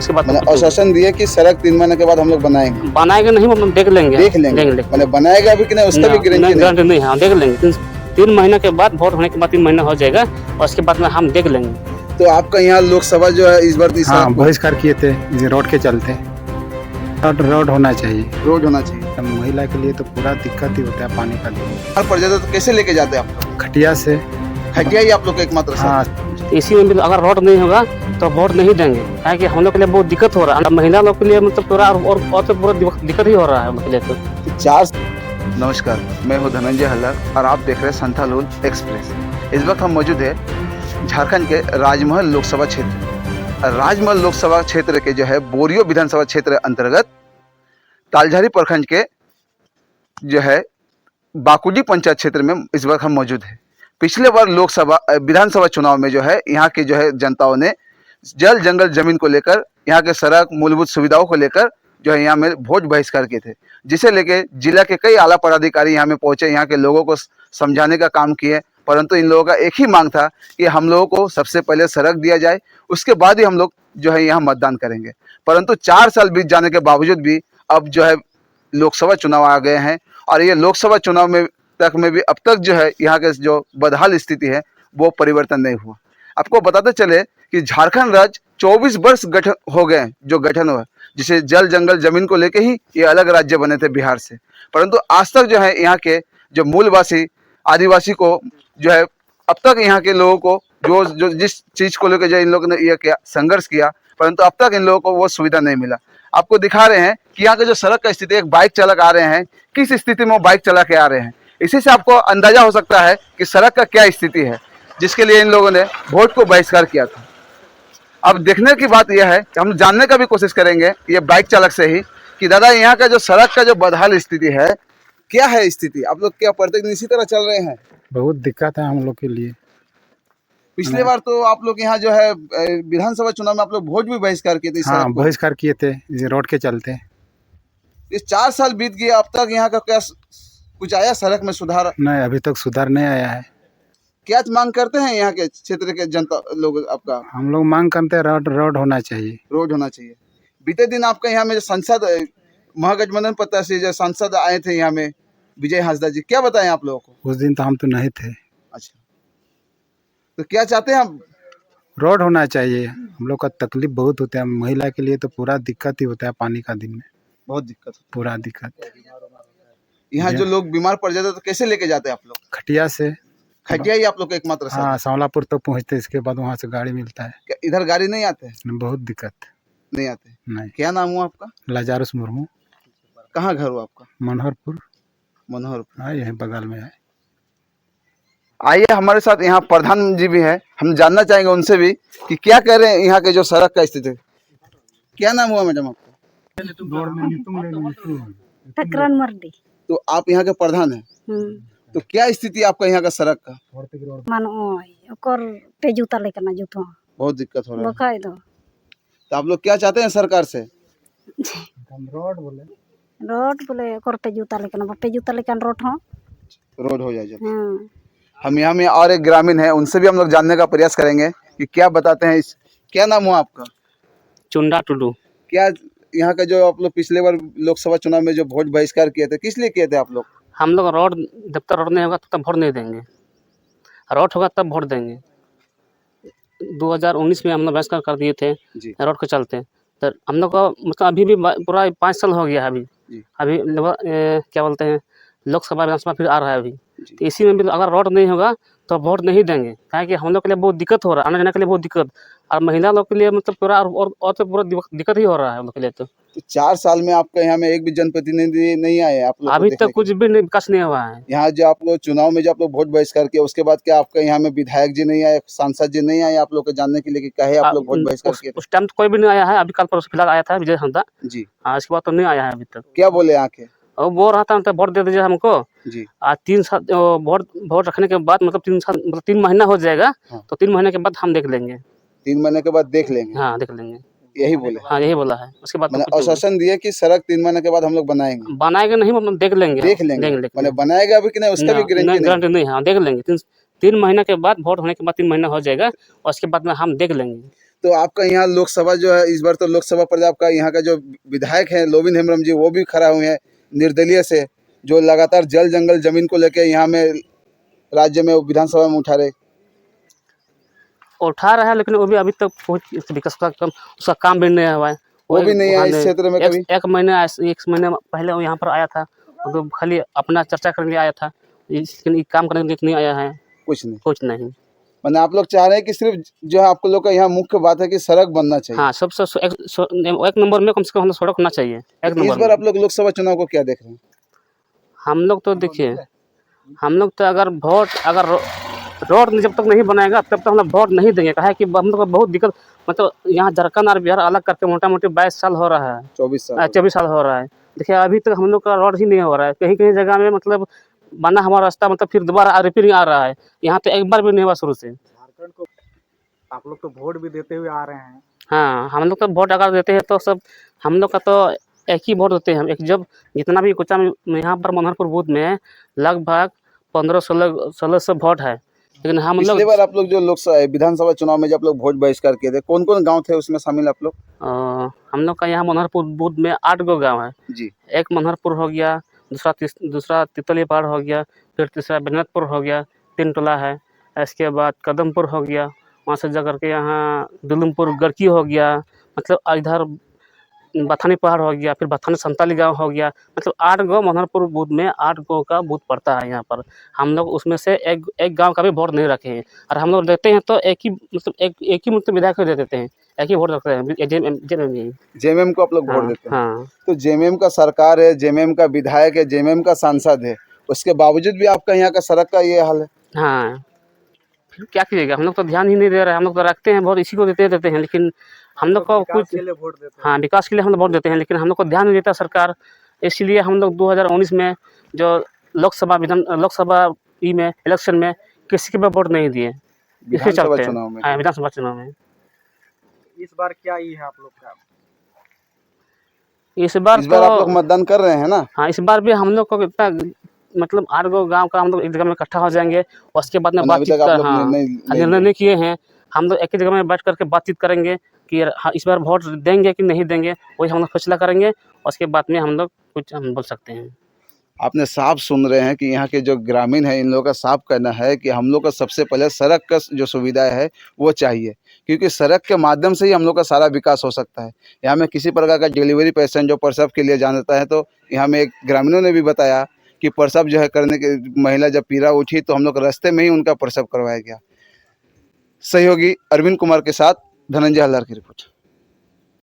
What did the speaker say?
उसके बाद मैंने आश्वासन दिया कि सड़क 3 महीने के बाद हम लोग बनाएंगे। बनाएंगे नहीं, मतलब देख लेंगे। मैंने बनाएगा अभी कि नहीं उसका भी गारंटी नहीं है, देख लेंगे। 3 महीने के बाद, वोट होने के बाद 3 महीना हो जाएगा और उसके बाद में हम देख लेंगे। तो आपका यहाँ लोकसभा जो है इस बार बहिष्कार किए थे रोड के चलते। रोड होना चाहिए, रोड होना चाहिए। महिला के लिए तो पूरा दिक्कत ही होता है पानी का। पड़ जाता तो कैसे लेके जाते हैं आप? खटिया से। खटिया ही आप लोग का एकमात्र हाँ, इसी में भी अगर रोड नहीं होगा तो वोट नहीं देंगे, क्योंकि हम लोग के लिए बहुत दिक्कत हो रहा है। महिला लोग के लिए मतलब पूरा और तो पूरा दिक्कत ही हो रहा है हम लोग के लिए तो। 4 नमस्कार, मैं हूं धनंजय हल्लर और आप देख रहे हैं संथालूल एक्सप्रेस। इस वक्त हम मौजूद है झारखंड के राजमहल लोकसभा क्षेत्र। राजमहल लोकसभा क्षेत्र के जो है बोरियो विधानसभा क्षेत्र अंतर्गत तालझारी प्रखंड के जो है बाकुडी पंचायत क्षेत्र में इस वक्त हम मौजूद है। पिछले बार लोकसभा विधानसभा चुनाव में जो है यहाँ के जो है जनताओं ने जल जंगल जमीन को लेकर, यहाँ के सड़क मूलभूत सुविधाओं को लेकर जो है यहाँ में वोट बहिष्कार किए थे, जिसे लेके जिला के कई आला पदाधिकारी यहाँ में पहुंचे, यहाँ के लोगों को समझाने का काम किए। परंतु इन लोगों का एक ही मांग था कि हम लोगों को सबसे पहले सड़क दिया जाए, उसके बाद ही हम लोग जो है यहाँ मतदान करेंगे। परंतु 4 साल बीत जाने के बावजूद भी अब जो है लोकसभा चुनाव आ गए हैं और ये लोकसभा चुनाव में भी अब तक जो है यहाँ के जो बदहाल स्थिति है वो परिवर्तन नहीं हुआ। आपको बताते चले कि झारखंड राज्य 24 वर्ष गठन हो गए, जो गठन हुआ, जिसे जल जंगल जमीन को लेके ही ये अलग राज्य बने थे बिहार से। परंतु आज तक जो है यहाँ के जो मूलवासी आदिवासी को जो है अब तक यहाँ के लोगों को जो जिस चीज को लेकर जो इन लोगों ने ये किया संघर्ष किया, परंतु अब तक इन लोगों को वो सुविधा नहीं मिला। आपको दिखा रहे हैं कि यहाँ के जो सड़क का स्थिति, एक बाइक चालक आ रहे हैं, किस स्थिति में वो बाइक चला के आ रहे हैं। इसी से आपको अंदाजा हो सकता है कि सड़क का क्या स्थिति है, जिसके लिए इन लोगों ने वोट को बहिष्कार किया था। अब देखने की बात यह है कि हम जानने का भी कोशिश करेंगे ये बाइक चालक से ही कि दादा यहाँ का जो सड़क का जो बदहाल स्थिति है, क्या है स्थिति? आप लोग क्या प्रत्येक दिन इसी तरह चल रहे हैं? बहुत दिक्कत है हम लोग के लिए। पिछले बार तो आप लोग यहाँ जो है विधानसभा चुनाव में आप लोग वोट भी बहिष्कार किए थे। हाँ, बहिष्कार किए थे रोड के चलते। इस 4 साल बीत गए, अब तक यहाँ का क्या कुछ आया सड़क में सुधार? नहीं, अभी तक सुधार नहीं आया है। क्या मांग करते हैं यहाँ के क्षेत्र के जनता लोग? आपका हम लोग मांग करते हैं रोड होना चाहिए। रोड होना चाहिए। बीते दिन आपका यहाँ में सांसद महागठबंधन प्रत्याशी जो सांसद आए थे यहाँ में, विजय हांसदा जी, क्या बताएं आप लोगों को? उस दिन तो हम तो नहीं थे। अच्छा, तो क्या चाहते हैं आप? रोड होना चाहिए। हम लोग का तकलीफ बहुत होता है, महिला के लिए तो पूरा दिक्कत ही होता है। पानी का दिन में बहुत दिक्कत, पूरा दिक्कत। यहाँ जो लोग बीमार पड़ जाते तो कैसे लेके जाते हैं आप लोग? खटिया से। खटिया ही आप लोग का एकमात्र? हाँ, सांवलापुर तक पहुँचते, इसके बाद वहाँ से गाड़ी मिलता है। क्या इधर गाड़ी नहीं आते हैं? बहुत दिक्कत नहीं आते। नहीं। क्या नाम हुआ आपका? लाजारुस मुर्मू। कहाँ घर हुआ आपका? मनोहरपुर। मनोहरपुर, यही बगल में है। आइए हमारे साथ यहाँ प्रधान जी भी है, हम जानना चाहेंगे उनसे भी कि क्या कह रहे हैं यहाँ के जो सड़क का स्थिति। क्या नाम हुआ मैडम आपका? तकरन मर्दी। तो आप यहाँ के प्रधान हैं, तो क्या स्थिति आपका यहाँ का सड़क का? बहुत दिक्कत हो रहा है। तो आप लोग क्या चाहते हैं सरकार से? रोड बोले रोड हो जाए। हम यहाँ में और एक ग्रामीण है, उनसे भी हम लोग जानने का प्रयास करेंगे कि क्या बताते हैं। क्या नाम हुआ आपका? चुंडा टुडू। क्या यहाँ का जो आप लोग पिछले बार लोकसभा चुनाव में जो वोट बहिष्कार किए थे, किस लिए किए थे आप लोग? हम लोग रोड, जब तक रोड नहीं होगा तब तक वोट नहीं देंगे, रोड होगा तब वोट देंगे। 2019 में हम लोग बहिष्कार कर दिए थे रोड के चलते। तो हम लोग का मतलब अभी भी पूरा 5 साल हो गया है। अभी क्या बोलते हैं, लोकसभा विधानसभा फिर आ रहा है अभी। तो इसी में भी अगर रोड नहीं होगा तो वोट नहीं देंगे, क्योंकि हम लोग के लिए बहुत दिक्कत हो रहा है, आने जाने के लिए बहुत दिक्कत, और महिला लोग के लिए मतलब पूरा और तो पूरा दिक्कत ही हो रहा है हम लोग के लिए। तो 4 साल में आपका यहाँ में एक भी जनप्रतिनिधि नहीं आए आप लोग? अभी तक कुछ भी विकास नहीं हुआ है। यहाँ जो आप लोग चुनाव में जो आप लोग वोट बहिष्कार किए, उसके बाद क्या आपका यहाँ में विधायक जी नहीं आए, सांसद जी नहीं आए आप लोग को जानने के लिए कि कहे आप लोग वोट बहिष्कार किए? उस टाइम तो कोई भी नहीं आया है। अभी कल परसों फिलहाल आया था विजय हांसदा जी। हाँ, इसके बाद तो नहीं आया है अभी तक। क्या बोले आके? और वो रहता है वोट दे दीजिए हमको जी। 3 साल वोट रखने के बाद मतलब 3 साल मतलब 3 महीना हो जाएगा। हाँ। तो 3 महीने के बाद हम देख लेंगे। 3 महीने के बाद देख लेंगे? हाँ, देख लेंगे, यही बोले? हाँ, यही बोला है। उसके बाद मैंने आश्वासन दिया कि सड़क 3 महीने के बाद हम लोग बनाएंगे। बनाएंगे नहीं, मतलब देख लेंगे। मैंने बनाएगा अभी कि नहीं उसका भी गारंटी नहीं है, देख लेंगे। 3 महीने के बाद वोट होने के बाद 3 महीना हो जाएगा और उसके बाद में हम देख लेंगे। तो आपका यहाँ लोकसभा जो है, इस बार तो लोकसभा पर आपका यहाँ का जो विधायक है लोबिन हेम्ब्रम जी, वो भी खड़ा हुए हैं निर्दलीय से, जो लगातार जल जंगल जमीन को लेकर यहाँ में राज्य में विधानसभा में उठा रहा है, लेकिन वो भी अभी तक कुछ विकास का उसका काम भी नहीं हुआ है। वो भी नहीं है इस क्षेत्र में कभी। एक महीने पहले वो यहाँ पर आया था, तो खाली अपना चर्चा करने के लिए आया था, लेकिन काम करने के लिए नहीं आया है। कुछ नहीं। मैंने आप लोग चाह रहे हैं कि सिर्फ जो है आपको लोग का यहाँ मुख्य बात है कि सड़क बनना चाहिए। हाँ, सबसे एक नंबर में कम से कम हम लोग सड़क होना चाहिए, एक नंबर। इस बार आप लोग लोकसभा चुनाव को क्या देख रहे हैं? हम लोग तो देखिए, हम लोग तो अगर रोड जब तक नहीं बनाएगा तब तक हम लोग वोट नहीं देंगे। कहा है कि हम लोग को बहुत दिक्कत, मतलब यहाँ झारखंड और बिहार अलग करके मोटा मोटी 22 साल हो रहा है, 24 साल हो रहा है। देखिए अभी तक हम लोग का रोड ही नहीं हो रहा है। कहीं कहीं जगह में मतलब बना हमारा रास्ता, मतलब फिर दोबारा रिपेयरिंग आ रहा है। यहाँ तो एक बार भी नहीं हुआ शुरू से। झारखंड को आप लोग तो वोट भी देते हुए आ रहे हैं। हाँ, हम लोग तो वोट अगर देते हैं तो सब हम लोग का तो एक ही वोट देते हैं हम। एक जब जितना भी कुछ यहाँ पर मनोहरपुर बूथ में लगभग 1500-1600 वोट है, लेकिन हम लोग पिछली बार आप लोग जो लोकसभा विधानसभा चुनाव में जब आप लोग वोट बहिष्कार किए थे, कौन कौन गांव थे उसमें शामिल आप लोग? हम लोग का यहाँ मनोहरपुर बूथ में 8 गो गाँव है जी। एक मनोहरपुर हो गया, दूसरा तितली पहाड़ हो गया, फिर तीसरा बेनतपुर हो गया, 3 टोला है। इसके बाद कदमपुर हो गया, वहाँ से जा करके यहाँ दुलुमपुर गड़की हो गया, मतलब इधर बथानी पहाड़ हो गया, फिर बथानी संताली गांव हो गया। मतलब 8 गो मनोहरपुर बूथ में 8 गो का बूथ पड़ता है यहाँ पर। हम लोग उसमें से एक गांव का भी वोट नहीं रखे हैं, और हम लोग देते हैं तो एक ही मतलब विधायक को दे देते हैं, एक ही वोट रखते हैं। जेएमएम को आप लोग वोट देते हैं? हाँ। तो जेएमएम का सरकार है, जेएमएम का विधायक है, जेएमएम का सांसद है, उसके बावजूद भी आपका यहाँ का सड़क का ये हाल है। हाँ, फिर क्या कीजिएगा, हम लोग तो ध्यान ही नहीं दे रहे हैं। हम लोग तो रखते हैं वोट, इसी को देते हैं, लेकिन हम लोग को कुछ वोट देते हैं। हाँ, विकास के लिए हम लोग वोट देते हैं, लेकिन हम लोग को ध्यान नहीं देता सरकार। इसलिए हम लोग 2019 में जो लोकसभा में इलेक्शन में किसी के भी वोट नहीं दिए। विधानसभा चुनाव में? हाँ, विधानसभा चुनाव में। इस बार क्या ही है आप लोग का? इस बार आप लोग मतदान कर रहे हैं ना? हाँ, इस बार भी हम लोग को इतना मतलब 8 गो गाँव का हम लोग एक जगह में इकट्ठा हो जाएंगे, उसके बाद में बातचीत निर्णय नहीं किए हैं। हम लोग एक ही जगह में बैठ करके बातचीत करेंगे कि इस बार वोट देंगे कि नहीं देंगे, वही हम लोग फैसला करेंगे। उसके बाद में हम लोग कुछ बोल सकते हैं। आपने साफ सुन रहे हैं कि यहाँ के जो ग्रामीण है, इन लोगों का साफ कहना है कि हम लोग का सबसे पहले सड़क का जो सुविधा है वो चाहिए, क्योंकि सड़क के माध्यम से ही हम लोग का सारा विकास हो सकता है। यहाँ में किसी प्रकार का डिलीवरी पेशेंट जो प्रसव के लिए जाता है, तो यहाँ में एक ग्रामीणों ने भी बताया कि प्रसव जो है करने के महिला जब पीड़ा उठी तो हम लोग रास्ते में ही उनका प्रसव करवाया गया। सहयोगी अरविंद कुमार के साथ धनंजय हल्दार की रिपोर्ट।